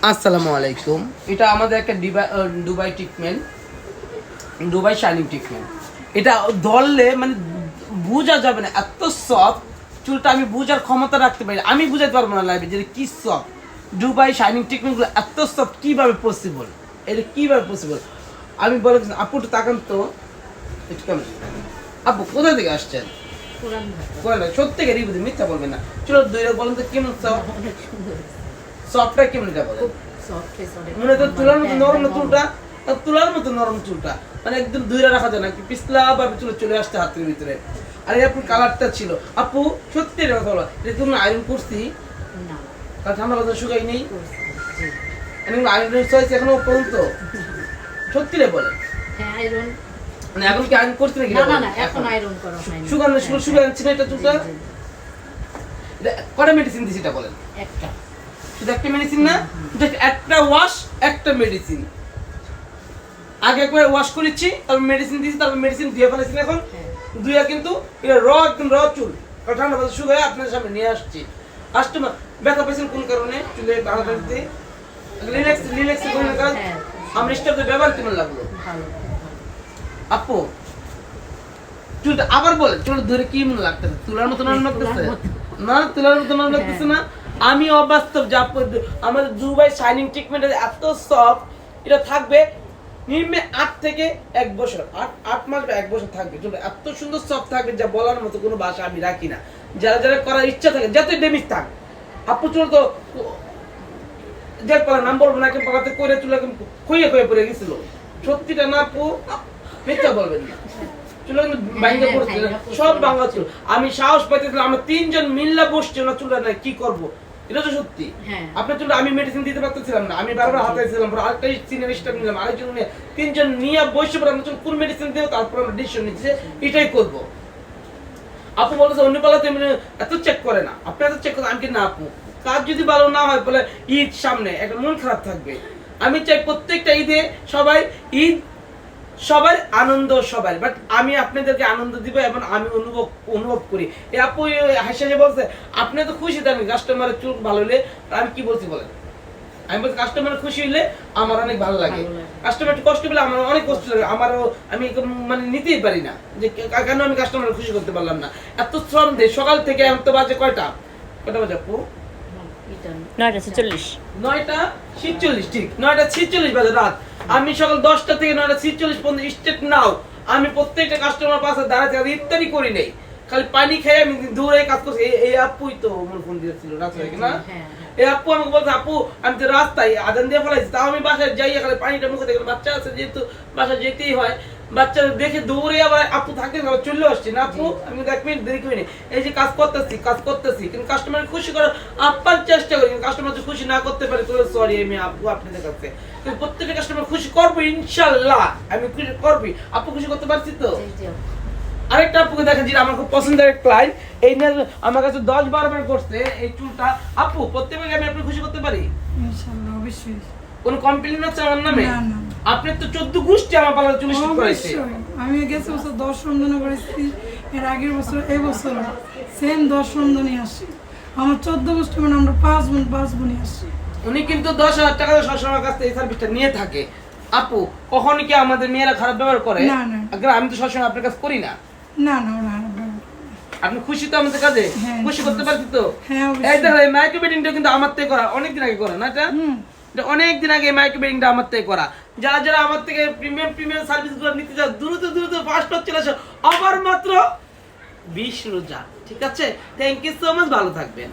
আসসালামু আলাইকুম। এটা আমাদের একটা Dubai treatment, Dubai shining treatment. এটা ধরলে মানে বোঝা যাবে না, এত সফট চুলটা আমি বোঝার ক্ষমতা রাখতে পারি, আমি বুঝাতে পারবো না লাইভে যে কি সফট। দুবাই শাইনিং ট্রিটমেন্টগুলো এত সফট কীভাবে পসিবল, এটা কীভাবে পসিবল আমি বলে আপু একটু তাকান তো, একটু কেমন আপু কোথা থেকে আসছেন? সত্যি মিথ্যা বলবেন না। চলো দুই বলেন তো কেমন সফট, সফটটা কেমন এটা বলেন। মনে তো তুলার মতো নরম চুলটা, তুলার মতো নরম চুলটা, মানে একদম ধুইরা রাখা যায় না, কি পিছলা ভাবে চুলে চলে আসতে হাতের ভিতরে। আর এই আপুর কালারটা ছিল, আপু সত্যি এটা কথা বলো, এটা তুমি আয়রন করছি না? কারণ ঠান্ডা কথা শুকাই নেই, আয়রন হয়েছে এখনো পর্যন্ত? সত্যি রে বলে মানে এখন কি আয়রন করছি নাকি? এখন আয়রন করা হয়নি। শুকাচ্ছি না এটা চুলটা। কটা মেডিসিন দিছি এটা বলেন? একটা। শুধু একটা মেডিসিন না, একটা ওয়াশ একটা মেডিসিন। আগে একবার ওয়াশ করেছি, তারপর মেডিসিন দিয়েছি, তারপর মেডিসিন দিয়ে ফেলেছি। এখন দুইয়া কিন্তু এটা একদম চুল ঠান্ডা বাতাস শুকায় আপনার সামনে নিয়ে আসছি। কাস্টমার ব্যথা পেয়েছেন কোন কারণে? চুলে বাঁধা দিতে রিল্যাক্স করে কাজ। আমার স্টাফদের ব্যবহার কেমন লাগলো আপু? চুলটা আবার বলে, চুল ধরে কি মনে লাগতেছে? তুলার মতো নরম লাগতেছে না? তুলার মতো নরম লাগতেছে না? আমি অবাস্তব যা আমাদের দুবাই শাইনিং ট্রিটমেন্ট এত সফট, এটা থাকবে নিম্নে 8 থেকে 1 বছর, 8 মাস বা 1 বছর থাকবে। এত সুন্দর সফট থাকবে যা বলার মতো কোনো ভাষা আমি রাখি না। যারা যারা করার ইচ্ছা থাকে, যতই ড্যামেজ থাক, আপু চুল তো যে পালা নাম বলবো না, একটা পালাতে করে চুল একদম খুইয়ে পড়ে গেছিল। সত্যিটা না আপু, মিথ্যা বলবেন না। সব বাংলা চুল। আমি সাহস পাইতেছিলাম, আমরা 3 জন মিল্লা বসছি না চুলটা নাই, কি করবো? এটা তো সত্যি। আপনার চুলটা আমি মেডিসিন দিতে পারতেছিলাম না, আমি বারবার হাতাইছিলাম, আরেকটা সিনিয়র স্টাফ নিলাম, আরেকজন নিয়ে 3 জন নিয়ে বসে পড়ে আমরা কোন মেডিসিন দেবো, তারপর আমরা ডিসিশন নিচ্ছি এটাই করবো। আপু বলতেছে অন্য পালাতে এত চেক করে না, আপনি এত চেক করেন। আমি কি না আপু, কাজ যদি ভালো না হয় বলে ঈদ সামনে একটা মন খারাপ থাকবে। আমি চাই প্রত্যেকটা ঈদে সবাই ঈদ, সবার আনন্দ সবার, বাট আমি আপনাদেরকে আনন্দ দিব এবং আমি অনুভব করি। এই আপু হাসি বলছে আপনি তো খুশি থাকেন কাস্টমারের চুল ভালো হলে। আমি কি বলছি বলেন? আমি বলছি কাস্টমার খুশি হলে আমার অনেক ভালো লাগে, কাস্টমার একটু কষ্ট পেলে আমার অনেক কষ্ট লাগে। আমারও আমি মানে নিতেই পারি না যে কেন আমি কাস্টমার খুশি করতে পারলাম না। এত শ্রম দেয় সকাল থেকে, এত বাজে কয়টা বাজে আপু? 9:46 ঠিক 9:46 বাজে রাত। আমি সকাল 10টা থেকে 9:46 পর্যন্ত স্টেট নাও আমি প্রত্যেকটা কাস্টমার পাশে দাঁড়াতে ইত্যাদি করি নেই, খালি পানি খেয়ে আমি দূরে কাজ করছি। এই আপুই তো আমার ফোন দিয়েছিল রাত থেকে না, এই আপু আমাকে বলছে আপু আমি তো রাস্তায় আজান দিয়ে ফেলাইছি, তাও আমি বাসায় যাই, খালি পানিটা মুখে দেখলাম। বাচ্চা আছে যেহেতু বাসায় যেতেই হয়, বাচ্চা দেখে দৌড়ে আবার আপু থাকতে চলে আসছি না আপু। আমি 1 মিনিট দেরি করিনি, এই যে কাজ করতেছি কিন্তু কাস্টমার খুশি করার আপ্রাণ চেষ্টা করি। কিন্তু কাস্টমার যদি খুশি না করতে পারে তাহলে সরি আমি আপু আপনাদের কাছে। কিন্তু প্রত্যেকটা কাস্টমার খুশি করবো ইনশাল্লাহ, আমি খুশি করবি। আপু খুশি করতে পারছি তো? আরেকটা আপুকে দেখেন যেটা আমার খুব পছন্দের এক ক্লায়েন্ট, এই নিয়ে আমার কাছে 10-12 বার করছে এই চুলটা। আপু প্রত্যেকবার আমি আপনি খুশি করতে পারি ইনশাআল্লাহ, অবশ্যই। কোন কমপ্লেইন আছে আমার নামে? না না, আপনি তো 14 গোষ্ঠী আমার পালা চুল স্টিচ করাইছে। আমি গেছে বছর 10 রমজানে করেছি, এর আগের বছর এই বছর সেম 10 রমজানে আসি। আমার 14 গোষ্ঠী মানে আমরা 5 বোনই আসি। উনি কিন্তু 10,000 টাকা সবসময় কাছ থেকে এই সার্ভিসটা নিয়ে থাকে। আপু কখনো কি আমাদের মেয়েরা খারাপ ব্যবহার করে? না না, আমি তো সবসময় আপনার কাছে করি না। না না, ওরা আপনি খুশি তো আমাদের কাজে? খুশি করতে পারছি তো? এই দেখো এই মাইক্রো ব্লেডিংটা কিন্তু আমার থেকে করা, অনেকদিন আগে করা না এটা? অনেকদিন আগে মাইক্রো ব্লেডিংটা আমার থেকে করা। যারা যারা আমার থেকে প্রিমিয়াম সার্ভিসগুলো নিতে চাও দ্রুত ফাস্ট চলে আসো। আবার মাত্র 20 রোজা, ঠিক আছে? থ্যাংক ইউ সো মাচ, ভালো থাকবেন।